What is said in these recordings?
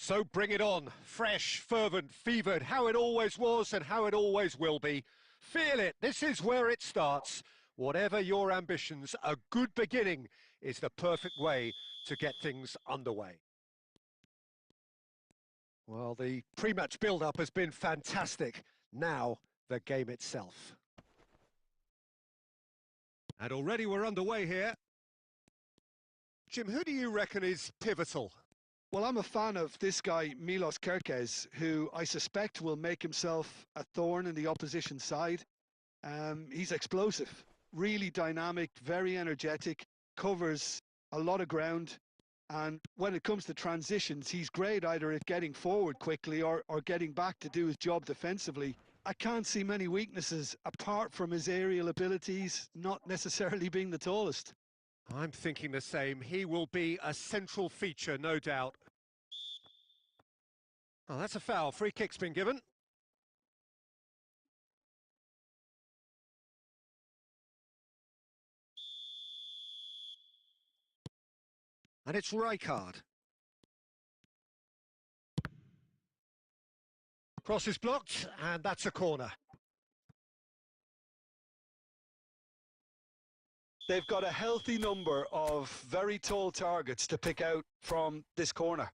So bring it on. Fresh, fervent, fevered, how it always was and how it always will be. Feel it. This is where it starts. Whatever your ambitions, a good beginning is the perfect way to get things underway. Well, the pre-match build-up has been fantastic. Now, the game itself. And already we're underway here. Jim, who do you reckon is pivotal? Well, I'm a fan of this guy, Milos Kerkez, who I suspect will make himself a thorn in the opposition side. He's explosive, really dynamic, very energetic, covers a lot of ground. And when it comes to transitions, he's great either at getting forward quickly or getting back to do his job defensively. I can't see many weaknesses apart from his aerial abilities, not necessarily being the tallest. I'm thinking the same. He will be a central feature, no doubt. Oh, that's a foul. Free kick's been given. And it's Rijkaard. Cross is blocked, and that's a corner. They've got a healthy number of very tall targets to pick out from this corner.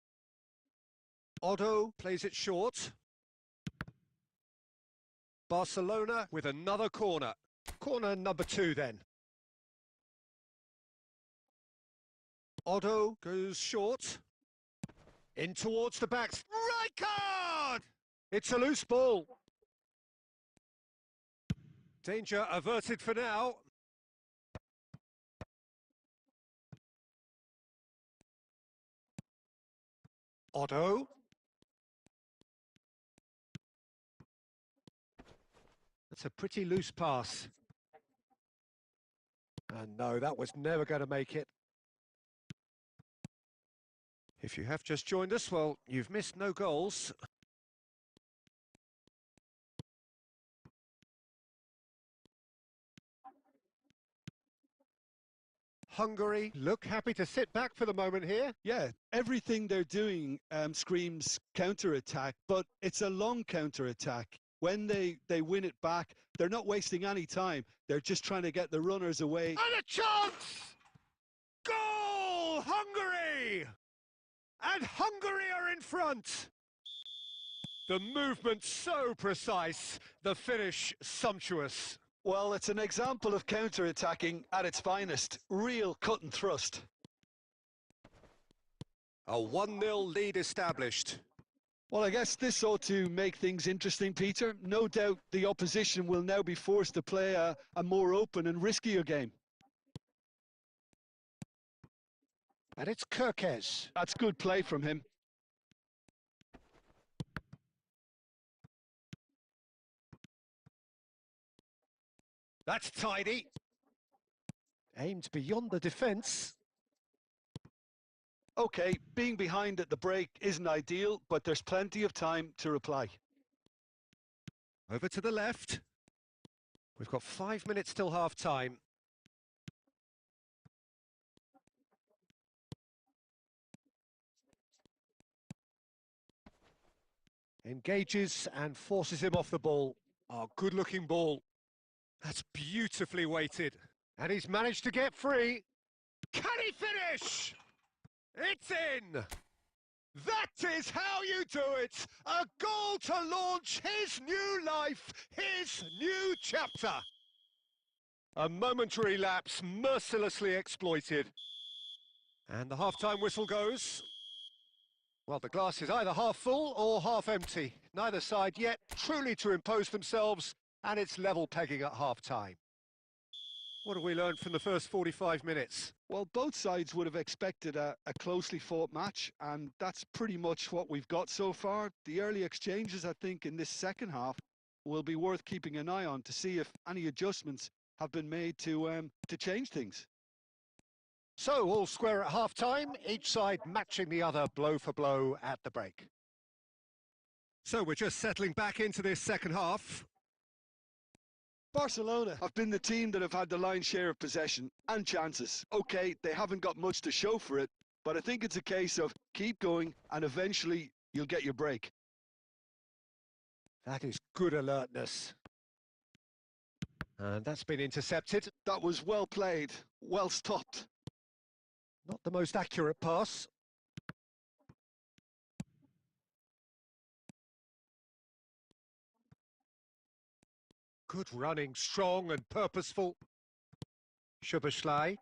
Otto plays it short. Barcelona with another corner. Corner number 2 then. Otto goes short. In towards the backs. Rijkaard! It's a loose ball. Danger averted for now. Otto. That's a pretty loose pass. And no, that was never going to make it. If you have just joined us, well, you've missed no goals. Hungary look happy to sit back for the moment here. Yeah, everything they're doing screams counter-attack, but it's a long counter-attack. When they win it back, they're not wasting any time. They're just trying to get the runners away. And a chance! Goal! Hungary! And Hungary are in front! The movement so precise, the finish sumptuous. Well, it's an example of counter-attacking at its finest. Real cut and thrust. A 1-0 lead established. Well, I guess this ought to make things interesting, Peter. No doubt the opposition will now be forced to play a more open and riskier game. And it's Kerkez. That's good play from him. That's tidy. Aimed beyond the defence. Okay, being behind at the break isn't ideal, but there's plenty of time to reply. Over to the left. We've got 5 minutes till half-time. Engages and forces him off the ball. Oh, good-looking ball. That's beautifully weighted. And he's managed to get free. Can he finish? It's in! That is how you do it! A goal to launch his new life, his new chapter. A momentary lapse mercilessly exploited. And the half-time whistle goes. Well, the glass is either half full or half empty. Neither side yet truly to impose themselves, and it's level pegging at half-time. What have we learned from the first 45 minutes? Well, both sides would have expected a closely fought match, and that's pretty much what we've got so far. The early exchanges, I think, in this second half will be worth keeping an eye on to see if any adjustments have been made to change things. So, all square at half-time, each side matching the other blow for blow at the break. So we're just settling back into this second half. Barcelona have been the team that have had the lion's share of possession and chances. Okay, they haven't got much to show for it, but I think it's a case of keep going and eventually you'll get your break. That is good alertness. And that's been intercepted. That was well played, well stopped. Not the most accurate pass. Good running, strong and purposeful. Szoboszlai.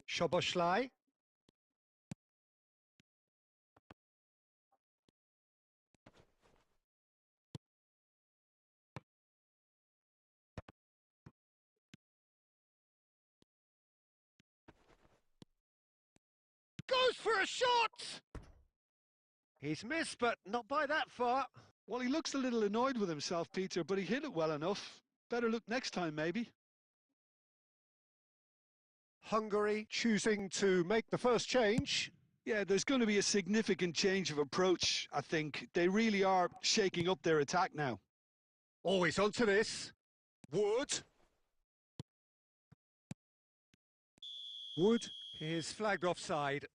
Szoboszlai. Goes for a shot! He's missed, but not by that far. Well, he looks a little annoyed with himself, Peter, but he hit it well enough. Better look next time, maybe. Hungary choosing to make the first change. Yeah, there's going to be a significant change of approach, I think. They really are shaking up their attack now. Always onto this. Wood. Wood is flagged offside.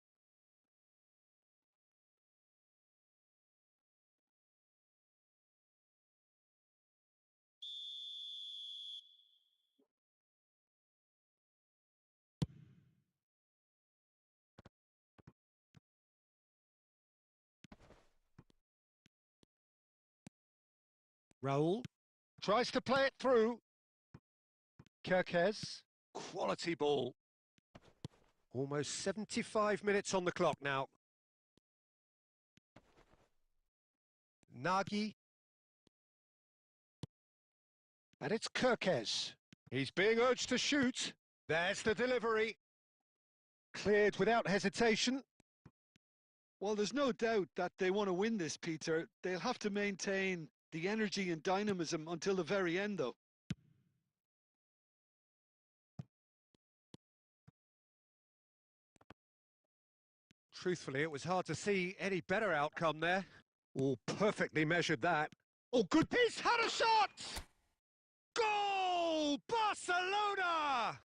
Raul tries to play it through. Kerkez, quality ball. Almost 75 minutes on the clock now. Nagy. And it's Kerkez. He's being urged to shoot. There's the delivery. Cleared without hesitation. Well, there's no doubt that they want to win this, Peter. They'll have to maintain the energy and dynamism until the very end, though. Truthfully, it was hard to see any better outcome there. Oh, perfectly measured that. Oh, good piece, had a shot! Goal! Barcelona!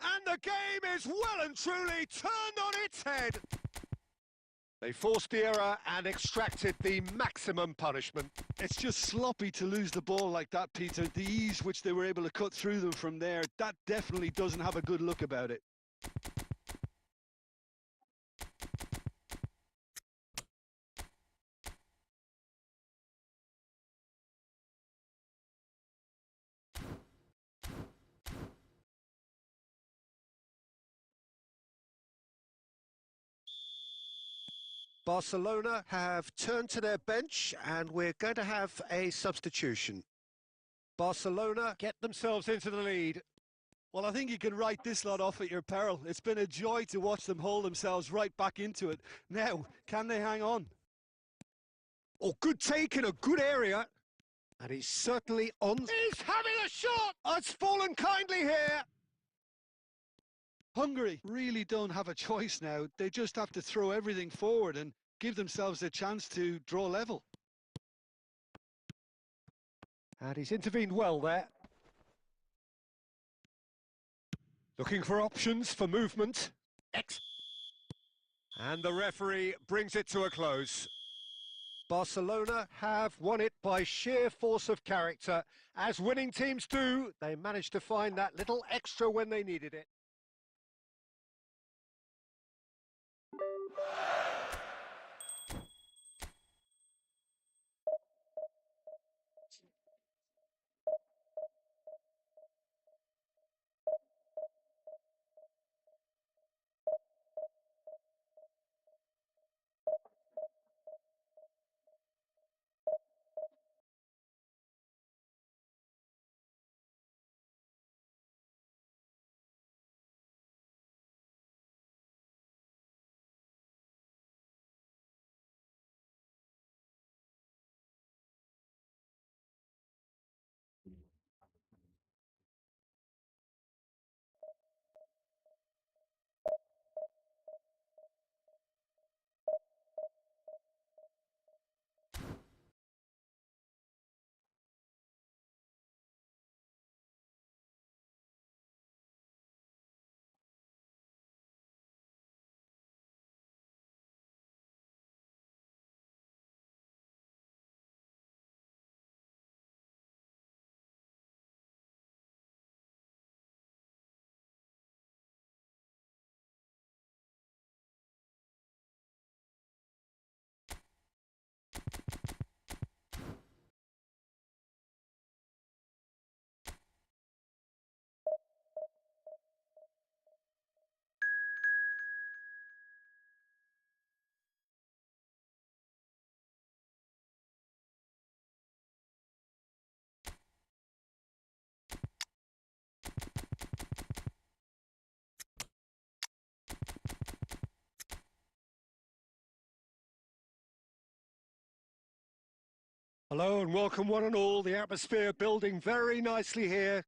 And the game is well and truly turned on its head. They forced the error and extracted the maximum punishment. It's just sloppy to lose the ball like that, Peter. The ease which they were able to cut through them from there, that definitely doesn't have a good look about it. Barcelona have turned to their bench and we're going to have a substitution. Barcelona get themselves into the lead. Well, I think you can write this lot off at your peril. It's been a joy to watch them hold themselves right back into it. Now, can they hang on? Oh, good take in a good area. And he's certainly on. He's having a shot! Oh, it's fallen kindly here. Hungary really don't have a choice now. They just have to throw everything forward and give themselves a chance to draw level. And he's intervened well there. Looking for options for movement. And the referee brings it to a close. Barcelona have won it by sheer force of character. As winning teams do, they managed to find that little extra when they needed it. Hello and welcome one and all. The atmosphere building very nicely here.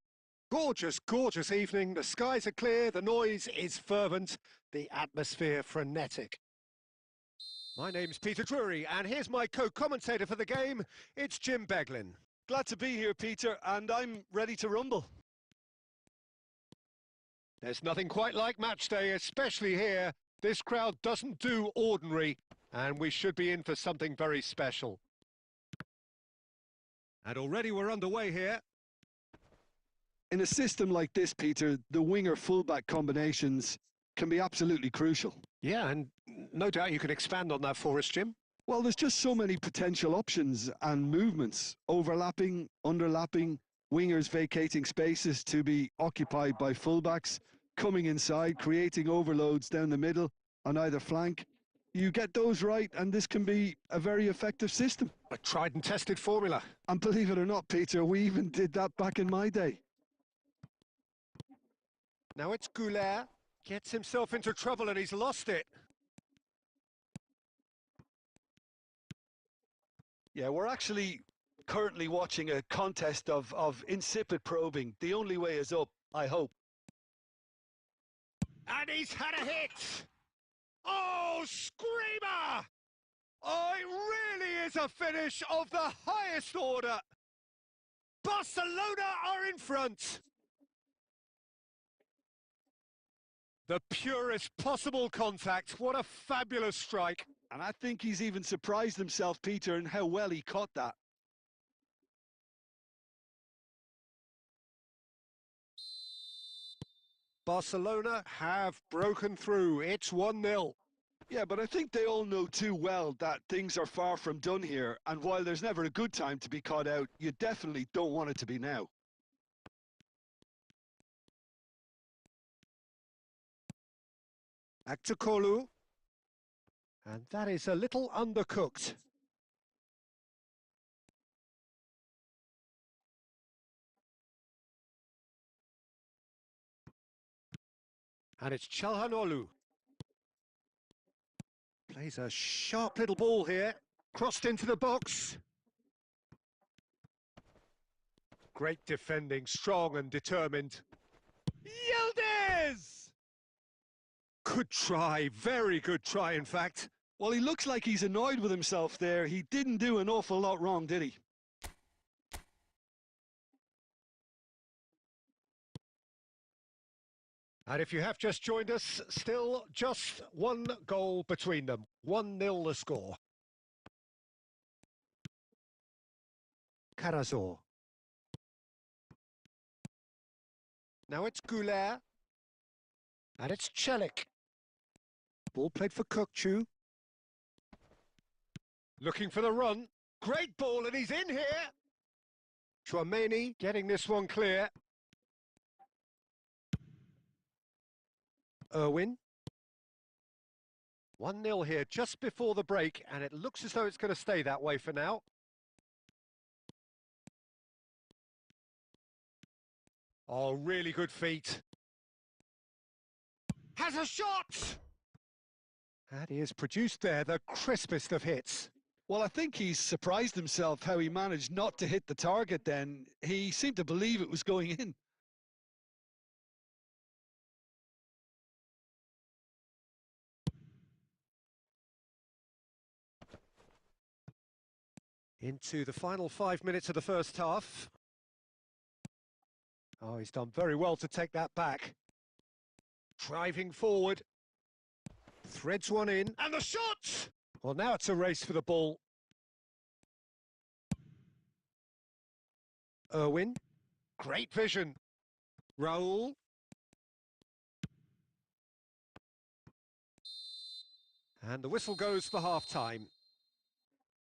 Gorgeous, gorgeous evening. The skies are clear, the noise is fervent, the atmosphere frenetic. My name's Peter Drury, and here's my co-commentator for the game. It's Jim Beglin. Glad to be here, Peter, and I'm ready to rumble. There's nothing quite like match day, especially here. This crowd doesn't do ordinary, and we should be in for something very special. And already we're underway here. In a system like this, Peter, the winger-fullback combinations can be absolutely crucial. Yeah, and no doubt you can expand on that for us, Jim. Well, there's just so many potential options and movements, overlapping, underlapping, wingers vacating spaces to be occupied by fullbacks, coming inside, creating overloads down the middle on either flank. You get those right, and this can be a very effective system. A tried and tested formula. And believe it or not, Peter, we even did that back in my day. Now it's Goulet. Gets himself into trouble and he's lost it. Yeah, we're actually currently watching a contest of insipid probing. The only way is up, I hope. And he's had a hit! Oh, screamer! Oh, it really is a finish of the highest order. Barcelona are in front. The purest possible contact. What a fabulous strike. And I think he's even surprised himself, Peter, in how well he caught that. Barcelona have broken through. It's 1-0. Yeah, but I think they all know too well that things are far from done here. And while there's never a good time to be caught out, you definitely don't want it to be now. Aktakolu. And that is a little undercooked. And it's Çalhanoğlu. Plays a sharp little ball here. Crossed into the box. Great defending, strong and determined. Yildiz! Good try, very good try in fact. Well, he looks like he's annoyed with himself there. He didn't do an awful lot wrong, did he? And if you have just joined us, still just one goal between them. 1-0 the score. Karazor. Now it's Güler. And it's Çelik. Ball played for Kökçü. Looking for the run. Great ball, and he's in here. Tchouameni getting this one clear. Irwin. 1-0 here just before the break, and it looks as though it's going to stay that way for now. Oh, really good feet. Has a shot! And he has produced there the crispest of hits. Well, I think he's surprised himself how he managed not to hit the target then. He seemed to believe it was going in. Into the final 5 minutes of the first half. Oh, he's done very well to take that back. Driving forward. Threads one in. And the shot! Well, now it's a race for the ball. Irwin. Great vision. Raul. And the whistle goes for half-time.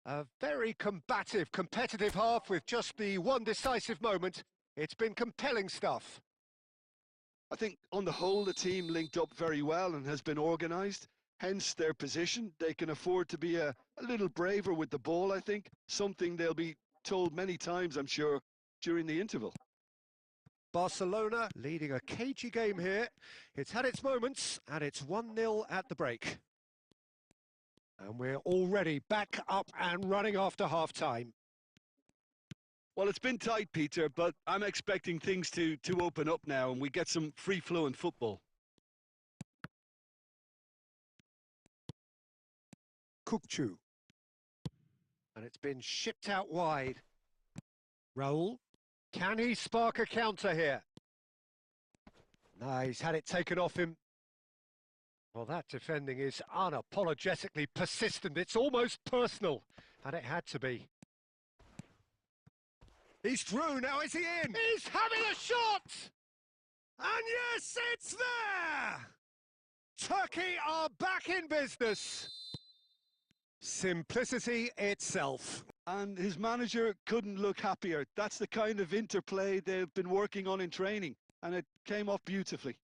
A very combative, competitive half with just the one decisive moment. It's been compelling stuff. I think on the whole the team linked up very well and has been organised. Hence their position. They can afford to be a little braver with the ball, I think. Something they'll be told many times, I'm sure, during the interval. Barcelona leading a cagey game here. It's had its moments, and it's 1-0 at the break. And we're already back up and running after half-time. Well, it's been tight, Peter, but I'm expecting things to open up now and we get some free-flowing football. Kökçü. And it's been shipped out wide. Raul. Can he spark a counter here? No, he's had it taken off him. Well, that defending is unapologetically persistent. It's almost personal. And it had to be. He's through, now is he in? He's having a shot! And yes, it's there! Turkey are back in business. Simplicity itself. And his manager couldn't look happier. That's the kind of interplay they've been working on in training, and it came off beautifully.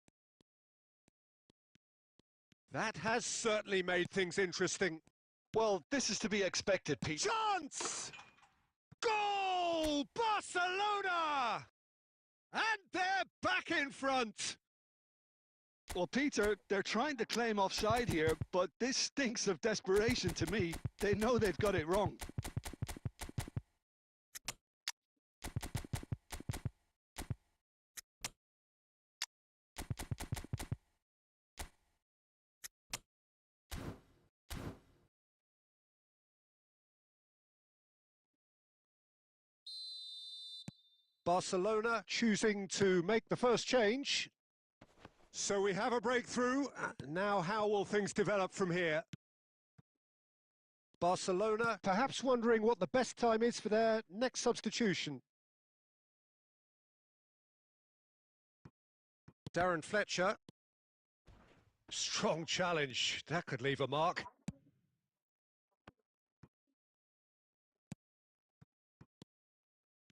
That has certainly made things interesting. Well, this is to be expected, Pete. Chance! Goal! Barcelona! And they're back in front. Well, Peter, they're trying to claim offside here, but this stinks of desperation to me. They know they've got it wrong. Barcelona choosing to make the first change. So we have a breakthrough. Now how will things develop from here? Barcelona perhaps wondering what the best time is for their next substitution. Darren Fletcher. Strong challenge. That could leave a mark.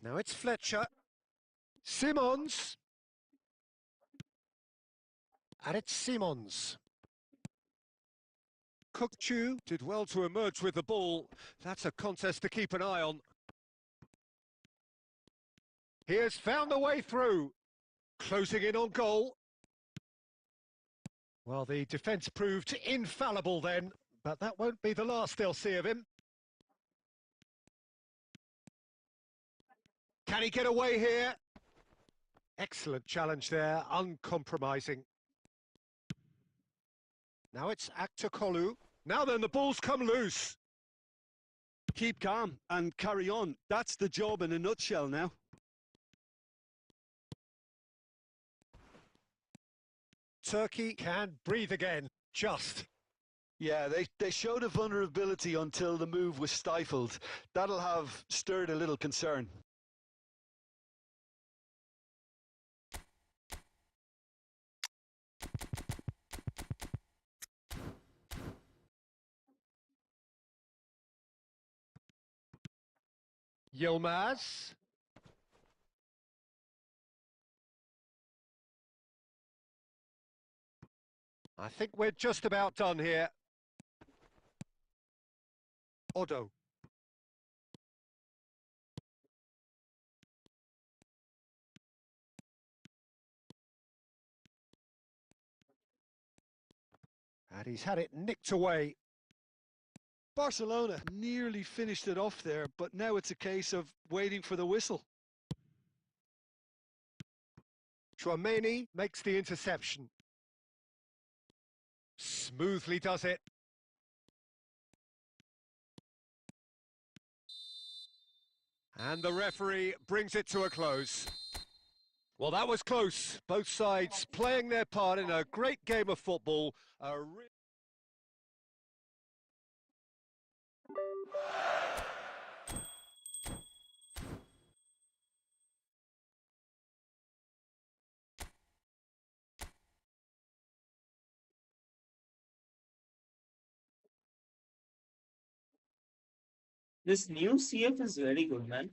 Now it's Fletcher. Simons. And it's Simons. Kökçü did well to emerge with the ball. That's a contest to keep an eye on. He has found the way through. Closing in on goal. Well, the defence proved infallible then, but that won't be the last they'll see of him. Can he get away here? Excellent challenge there, uncompromising. Now it's Aktokolu. Now then, the ball's come loose. Keep calm and carry on. That's the job in a nutshell now. Turkey can breathe again, just. Yeah, they showed a vulnerability until the move was stifled. That'll have stirred a little concern. Yilmaz. I think we're just about done here. Odo. And he's had it nicked away. Barcelona nearly finished it off there, but now it's a case of waiting for the whistle. Chouameni makes the interception. Smoothly does it. And the referee brings it to a close. Well, that was close. Both sides playing their part in a great game of football. This new CF is very good, man.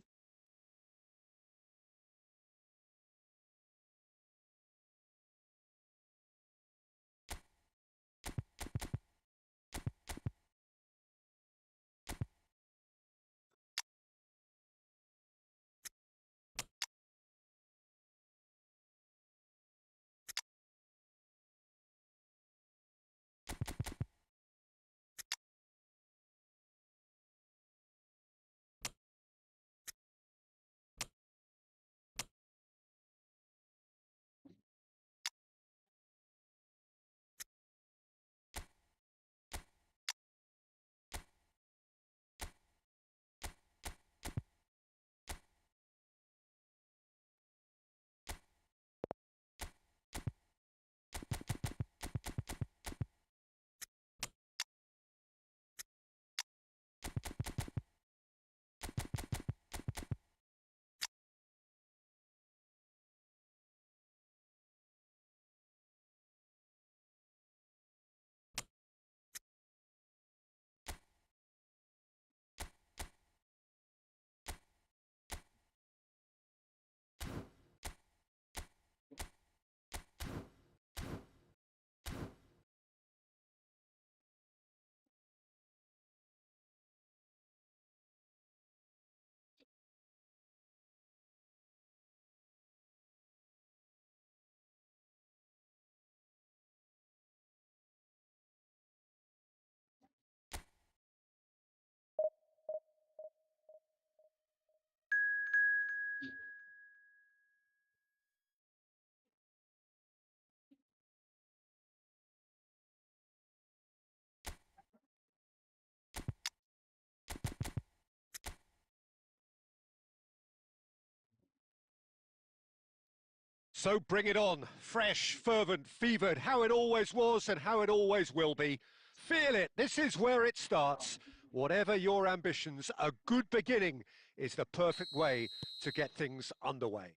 So bring it on. Fresh, fervent, fevered, how it always was and how it always will be. Feel it. This is where it starts. Whatever your ambitions, a good beginning is the perfect way to get things underway.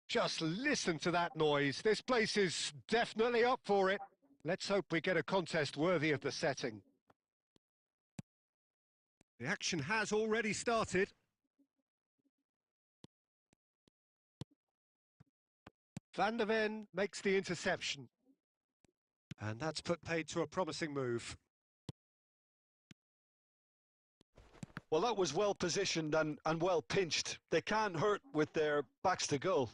Just listen to that noise. This place is definitely up for it. Let's hope we get a contest worthy of the setting. The action has already started. Van der Ven makes the interception. And that's put paid to a promising move. Well, that was well positioned and well pinched. They can't hurt with their backs to goal.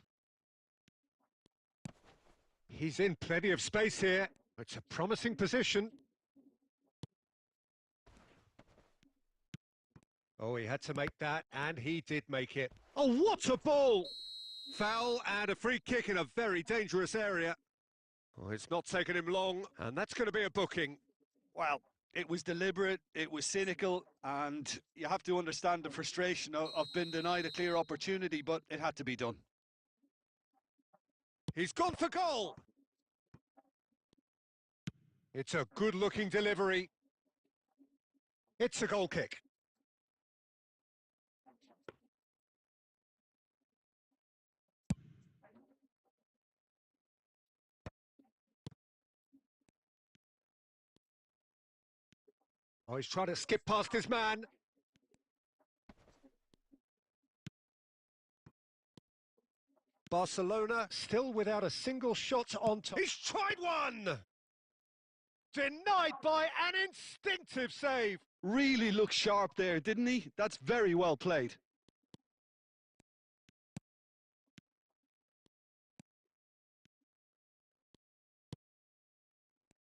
He's in plenty of space here. It's a promising position. Oh, he had to make that, and he did make it. Oh, what a ball! Foul and a free kick in a very dangerous area. Oh, it's not taken him long, and that's going to be a booking. Well, it was deliberate, it was cynical, and you have to understand the frustration of being denied a clear opportunity, but it had to be done. He's gone for goal! It's a good-looking delivery. It's a goal kick. Oh, he's trying to skip past his man. Barcelona still without a single shot on top. He's tried one! Denied by an instinctive save. Really looked sharp there, didn't he? That's very well played.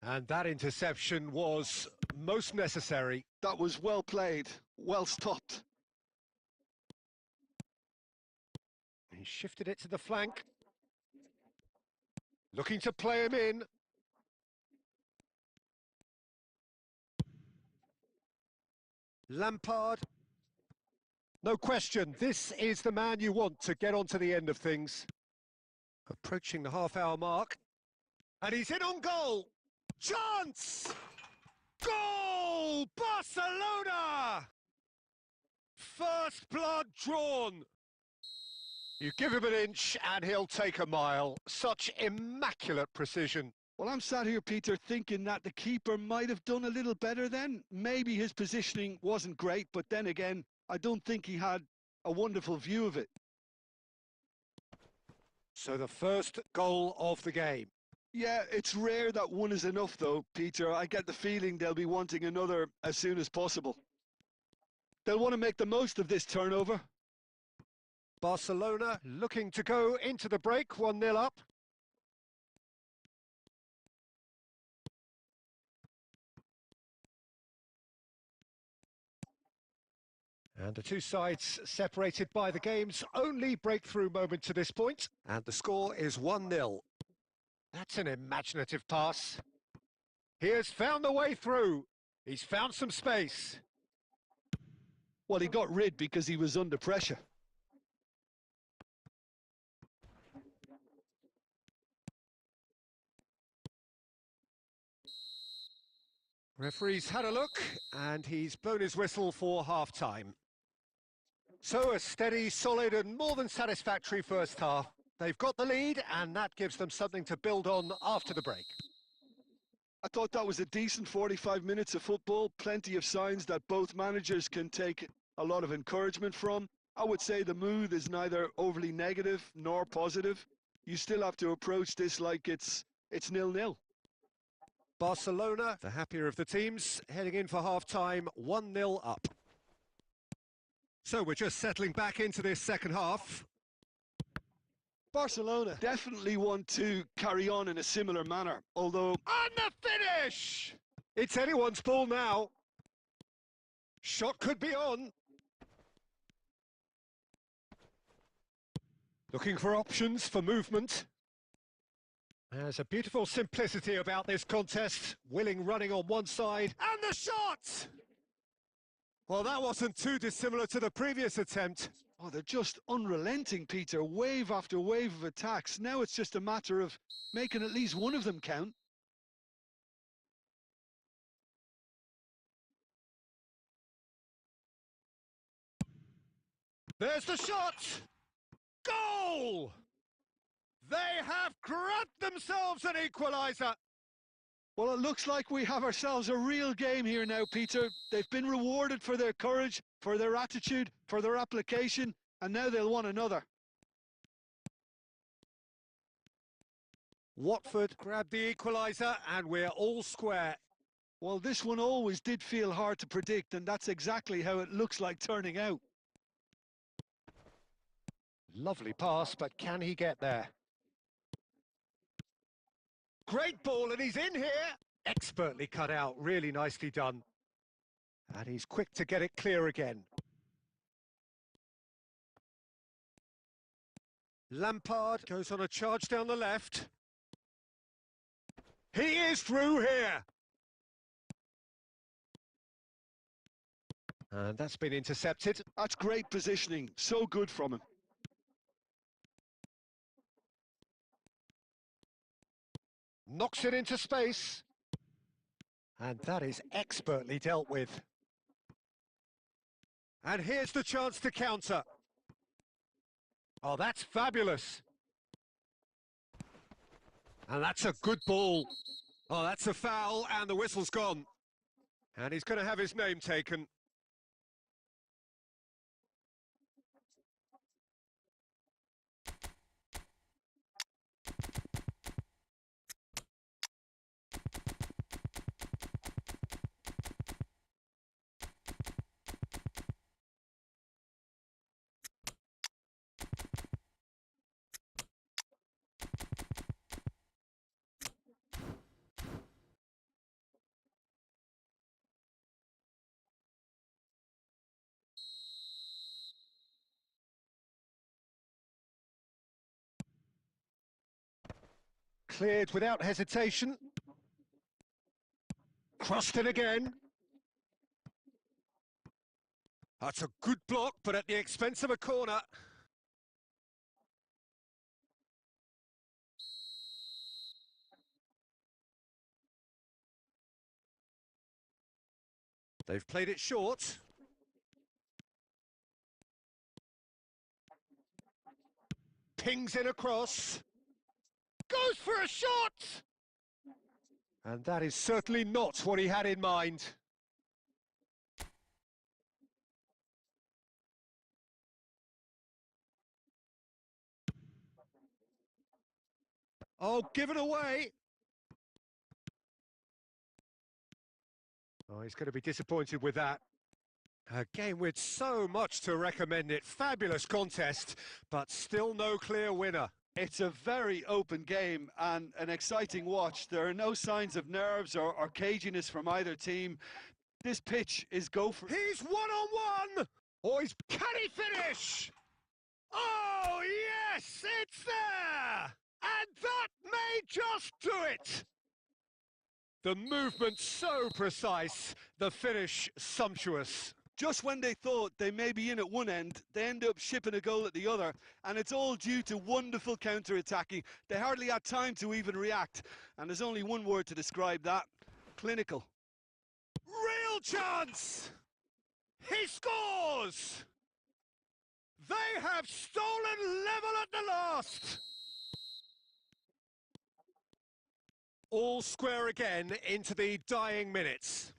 And that interception was most necessary. That was well played, well stopped. He shifted it to the flank. Looking to play him in. Lampard. No question, this is the man you want to get onto the end of things. Approaching the half-hour mark. And he's in on goal. Chance! Goal! Barcelona! First blood drawn. You give him an inch and he'll take a mile. Such immaculate precision. Well, I'm sat here, Peter, thinking that the keeper might have done a little better then. Maybe his positioning wasn't great, but then again, I don't think he had a wonderful view of it. So the first goal of the game. Yeah, it's rare that one is enough, though, Peter. I get the feeling they'll be wanting another as soon as possible. They'll want to make the most of this turnover. Barcelona looking to go into the break, 1-0 up. And the two sides separated by the game's only breakthrough moment to this point. And the score is 1-0. That's an imaginative pass. He has found the way through. He's found some space. Well, he got rid because he was under pressure. Referee's had a look, and he's blown his whistle for half-time. So a steady, solid and more than satisfactory first half. They've got the lead, and that gives them something to build on after the break. I thought that was a decent 45 minutes of football. Plenty of signs that both managers can take a lot of encouragement from. I would say the mood is neither overly negative nor positive. You still have to approach this like it's 0-0. Barcelona, the happier of the teams, heading in for half-time, 1-0 up. So we're just settling back into this second half. Barcelona definitely want to carry on in a similar manner, although... And the finish! It's anyone's ball now. Shot could be on. Looking for options for movement. There's a beautiful simplicity about this contest. Willing running on one side. And the shot! Well, that wasn't too dissimilar to the previous attempt. Oh, they're just unrelenting, Peter. Wave after wave of attacks. Now it's just a matter of making at least one of them count. There's the shot! Goal! They have grabbed themselves an equaliser. Well, it looks like we have ourselves a real game here now, Peter. They've been rewarded for their courage, for their attitude, for their application, and now they'll want another. Watford grabbed the equaliser, and we're all square. Well, this one always did feel hard to predict, and that's exactly how it looks like turning out. Lovely pass, but can he get there? great ball, and he's in here. Expertly cut out, really nicely done. And he's quick to get it clear again. Lampard goes on a charge down the left. He is through here. And that's been intercepted. That's great positioning. So good from him. Knocks it into space. And that is expertly dealt with. And here's the chance to counter. Oh, that's fabulous. And that's a good ball. Oh, that's a foul, and the whistle's gone. And he's going to have his name taken. Cleared without hesitation. Crossed it again. That's a good block, but at the expense of a corner. They've played it short. Pings in across. Goes for a shot! And that is certainly not what he had in mind. Oh, give it away! Oh, he's going to be disappointed with that. A game with so much to recommend it. Fabulous contest, but still no clear winner. It's a very open game and an exciting watch. There are no signs of nerves or caginess from either team. This pitch is go for... He's one-on-one! Oh, can he finish? Oh, yes, it's there! And that may just do it! The movement so precise, the finish sumptuous. Just when they thought they may be in at one end, they end up shipping a goal at the other, and it's all due to wonderful counter-attacking. They hardly had time to even react, and there's only one word to describe that: clinical. Real chance! He scores! They have stolen level at the last! All square again into the dying minutes.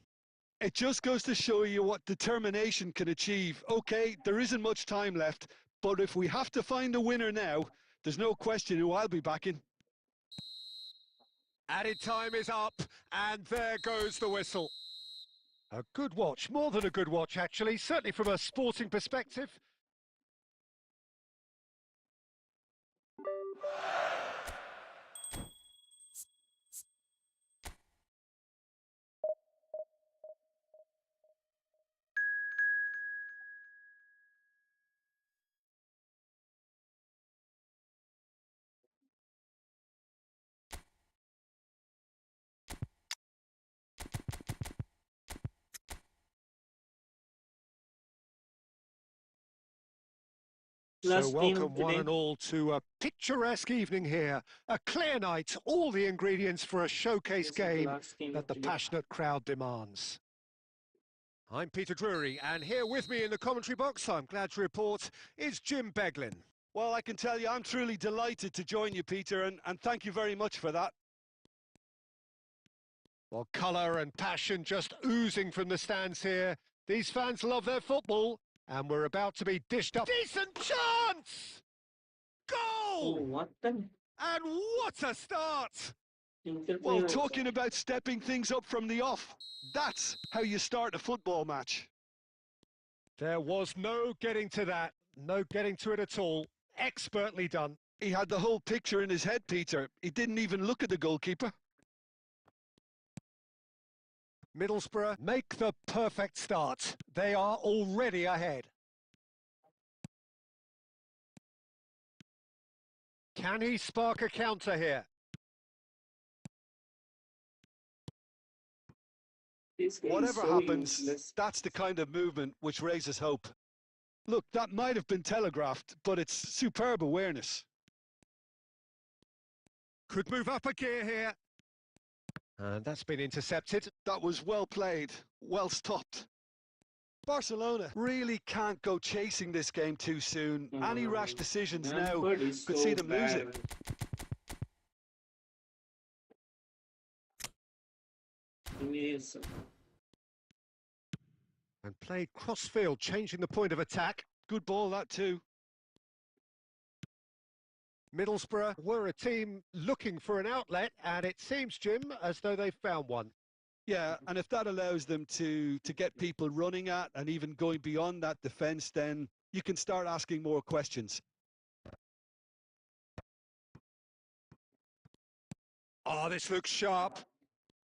It just goes to show you what determination can achieve. Okay, there isn't much time left, but if we have to find a winner now, there's no question who I'll be backing. Added time is up, and there goes the whistle. A good watch, more than a good watch actually, certainly from a sporting perspective. So Last game welcome of the one day. and all to a picturesque evening here. A clear night, all the ingredients for a showcase This is the game last game that of the the day. passionate crowd demands. I'm Peter Drury, and here with me in the commentary box, I'm glad to report, is Jim Beglin. Well, I can tell you I'm truly delighted to join you, Peter, and thank you very much for that. Well, colour and passion just oozing from the stands here. These fans love their football, and we're about to be dished up. Decent chance! Oh, Goal! what the? And what a start! Well, talking about stepping things up from the off, that's how you start a football match. There was no getting to that, no getting to it at all. Expertly done. He had the whole picture in his head, Peter. He didn't even look at the goalkeeper. Middlesbrough make the perfect start. They are already ahead. Can he spark a counter here? This game is Whatever so happens, useless. that's the kind of movement which raises hope. Look, that might have been telegraphed, but it's superb awareness. Could move up a gear here. And that's been intercepted. That was well played, well stopped. Barcelona really can't go chasing this game too soon. Any rash decisions now Lampard is could so see them lose bad. it. Yes. And played cross-field, changing the point of attack. Good ball, that too. Middlesbrough were a team looking for an outlet, and it seems, Jim, as though they've found one. Yeah, and if that allows them to get people running at and even going beyond that defence, then you can start asking more questions. Oh, this looks sharp.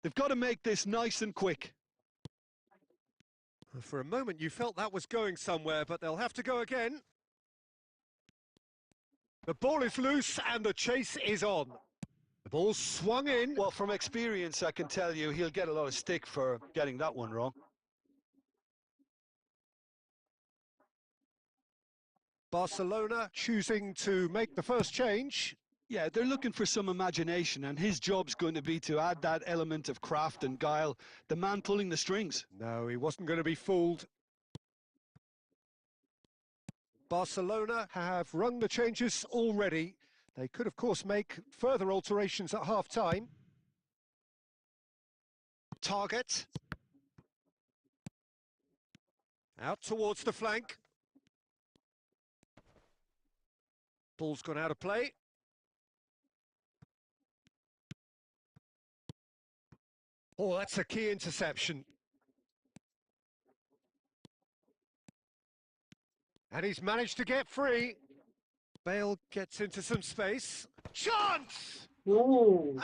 They've got to make this nice and quick. For a moment, you felt that was going somewhere, but they'll have to go again. The ball is loose and the chase is on. The ball's swung in. Well, from experience, I can tell you he'll get a lot of stick for getting that one wrong. Barcelona choosing to make the first change. Yeah, they're looking for some imagination, and his job's going to be to add that element of craft and guile, the man pulling the strings. No, he wasn't going to be fooled. Barcelona have rung the changes already. They could, of course, make further alterations at half-time. Target. Out towards the flank. Ball's gone out of play. Oh, that's a key interception. And he's managed to get free. Bale gets into some space. Chance! No. And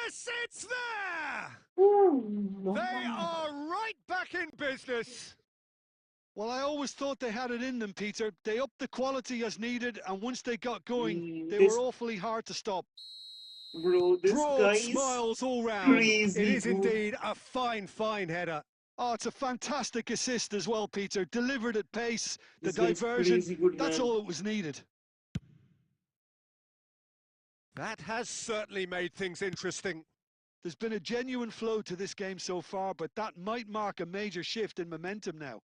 yes, it's there! No. They are right back in business. Well, I always thought they had it in them, Peter. They upped the quality as needed, and once they got going, they this- were awfully hard to stop. Bro, this Broad guy is smiles all round. crazy It is good. indeed a fine, fine header. Oh, it's a fantastic assist as well, Peter. Delivered at pace, the This guy's diversion, crazy good, that's man. all that was needed. That has certainly made things interesting. There's been a genuine flow to this game so far, but that might mark a major shift in momentum now.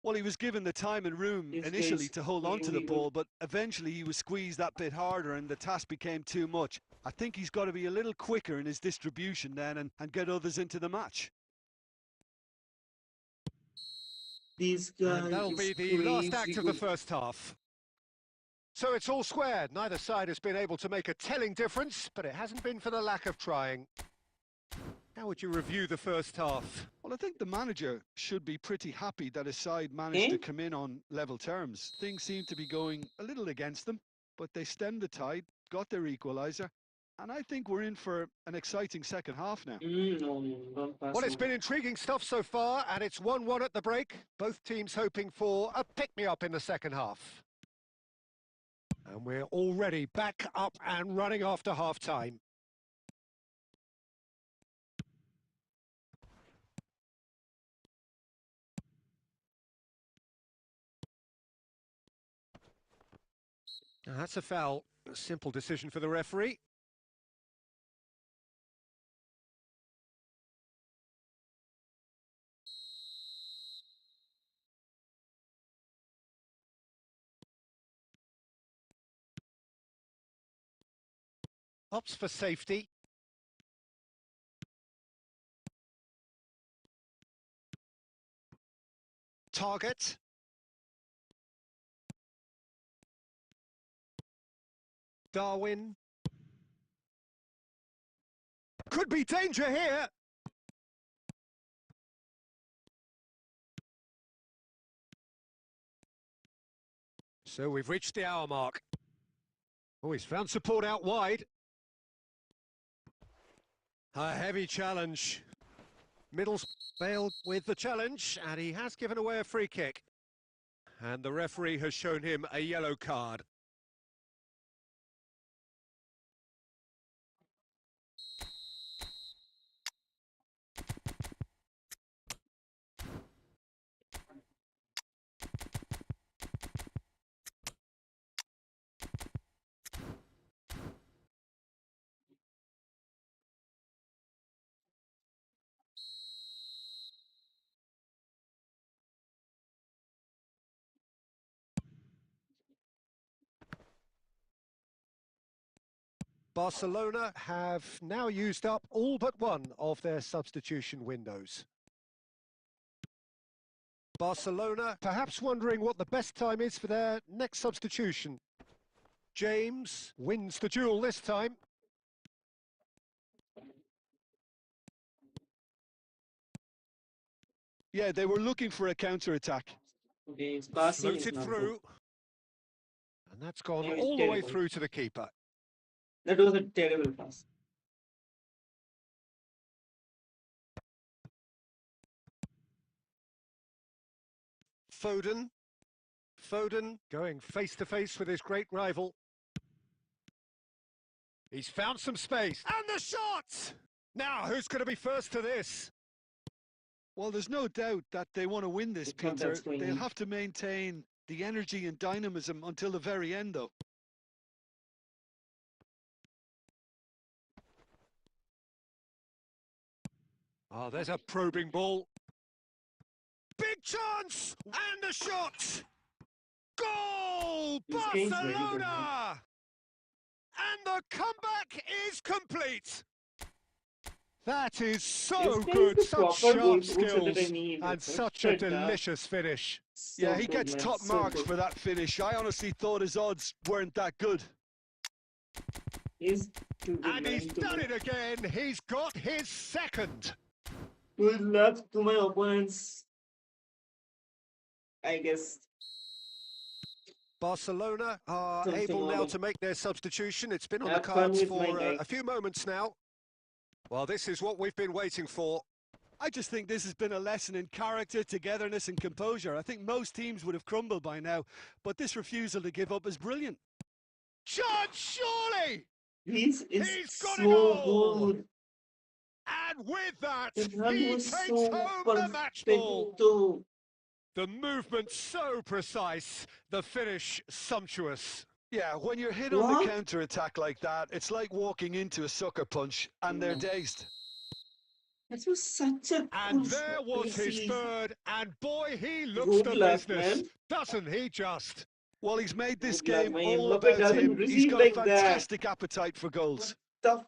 Well, he was given the time and room This initially guy's to hold on to the really ball, but eventually he was squeezed that bit harder and the task became too much. I think he's got to be a little quicker in his distribution then and get others into the match. This guy And that'll is be the last crazy act of the good. first half. So it's all squared. Neither side has been able to make a telling difference, but it hasn't been for the lack of trying. How would you review the first half? Well, I think the manager should be pretty happy that his side managed to Eh? come in on level terms. Things seem to be going a little against them, but they stemmed the tide, got their equaliser, and I think we're in for an exciting second half now. No, don't pass Well, it's him. been intriguing stuff so far, and it's 1-1 at the break. Both teams hoping for a pick-me-up in the second half. And we're already back up and running after half-time. Now, that's a foul. A simple decision for the referee. Opts for safety. Target. Darwin. Could be danger here. So we've reached the hour mark. Oh, he's found support out wide. A heavy challenge. Middles failed with the challenge, and he has given away a free kick. And the referee has shown him a yellow card. Barcelona have now used up all but one of their substitution windows. Barcelona perhaps wondering what the best time is for their next substitution. James wins the duel this time. Yeah, they were looking for a counter-attack. Okay, his passing is Floated not through. good. And that's gone Yeah, it's all the way terrible. through to the keeper. That was a terrible pass. Foden. Foden going face to face with his great rival. He's found some space. And the shot! Now, who's going to be first to this? Well, there's no doubt that they want to win this, It's not Peter. that swinging. They'll have to maintain the energy and dynamism until the very end, though. Oh, there's a probing ball. Big chance! And a shot! Goal! This game's very good, Barcelona! And the comeback is complete. That is so This guy good, is the such proper goal sharp poster that I skills, need. and It's such a shut up. delicious finish. So Yeah, he good, gets man, top so marks good. for that finish. I honestly thought his odds weren't that good. He's too good, And man, he's too done good. it again. He's got his second. Good luck to my opponents. I guess. Barcelona are Something able now wrong. to make their substitution. It's been on Have the fun cards with my for guy. a few moments now. Well, this is what we've been waiting for. I just think this has been a lesson in character, togetherness and composure. I think most teams would have crumbled by now, but this refusal to give up is brilliant. Chance, surely! He's got a so goal. good. And with that, The run he was takes so home the match ball. perfecto. The movement so precise, the finish sumptuous. Yeah, when you're hit on What? the counter-attack like that, it's like walking into a sucker punch and they're dazed. That was such a And good there was his piece. third, and boy, he looks Good the luck, business, man. doesn't he just? Well, he's made this Good luck, game man. all Mbappe about doesn't him. He's receive got like a that. fantastic appetite for goals. Stuff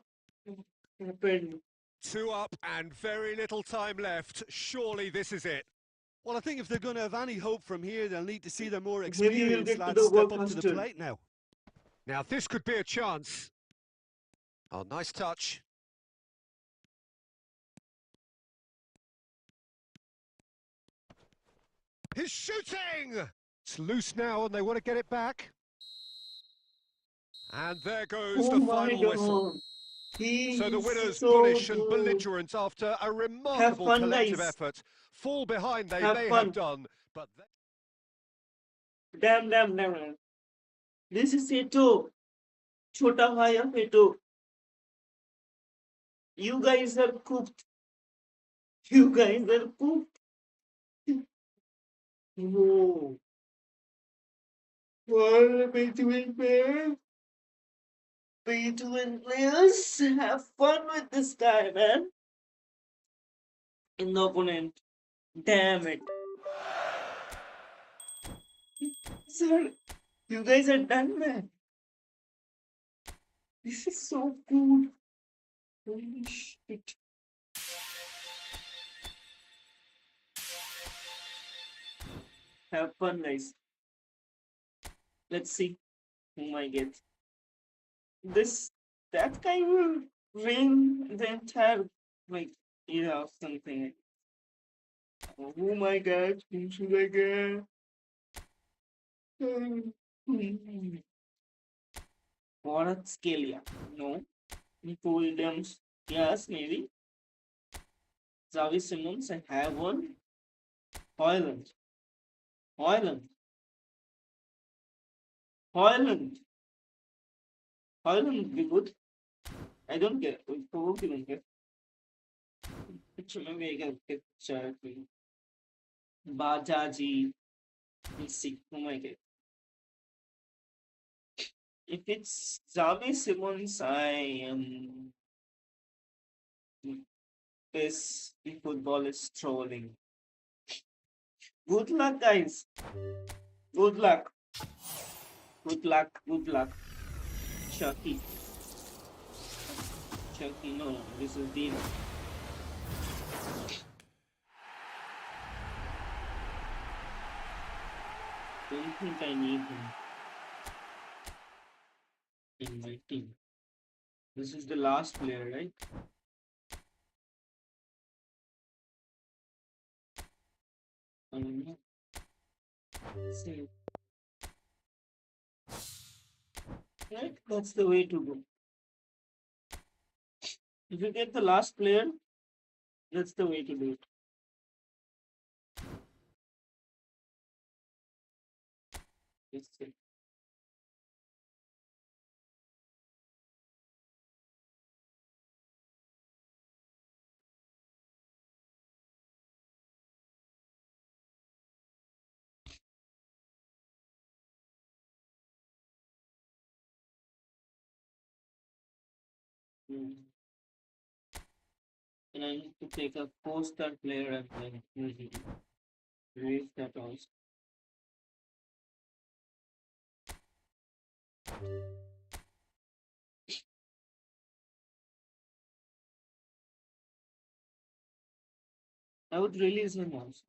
happened. 2 up and very little time left. Surely this is it. Well, I think if they're going to have any hope from here, they'll need to see their more Maybe we'll experienced get to lads the step World up to the Cup plate now. Now this could be a chance. Oh, nice touch. He's shooting! It's loose now and they want to get it back. And there goes Oh the my final whistle. god. He So the is winners, so bullish and good. belligerent after a remarkable fun, collective guys. effort. Fall behind they Have may fun. have done, but Damn. This is Eto. Chota bhai of Eto. You guys are cooked. You guys are cooked. Whoa. Well, between players. Between players. Have fun with this guy, man. In the opponent. Damn it. Sir, you guys are done, man. This is so good. Holy shit. Have fun, guys. Let's see whom I get. That guy will win the entire, like, or something. Oh my god, whom should I get? Kvaratskhelia. No. Nico Williams. Yes, maybe. Xavi Simons. I have one. Hoyland. Hoyland. Hoyland. Hoyland would be good. I don't care. We probably don't care. Maybe I can picture Bajaji. Let's see. Oh my god. If it's Xavi Simons, I am. This football is trolling. Good luck, guys. Good luck. Good luck. Good luck. Chucky. Chucky, no. This is Dino. Don't think I need him in my team. This is the last player, right? Save. Right? That's the way to go. If you get the last player, that's the way to do it. Let's see. And I need to take a 4-star player and then raise that also. I would release him also.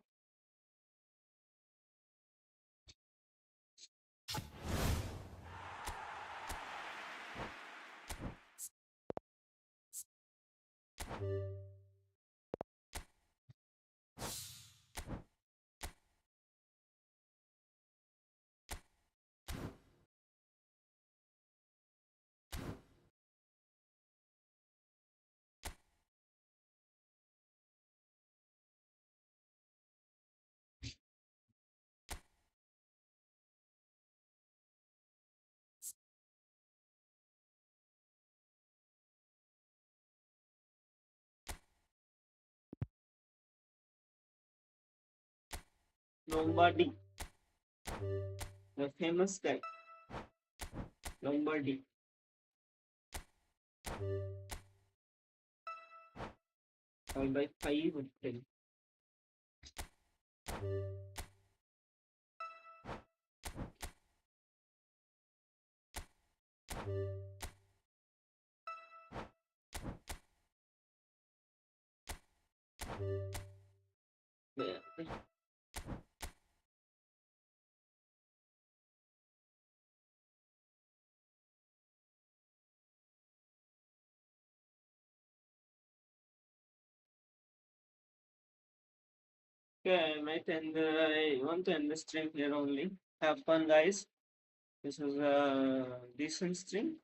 Lombardi, the famous guy. Lombardi. I'll buy 5 or 10. Yeah. Okay, I might end. I want to end the stream here only. Have fun, guys. This was a decent stream.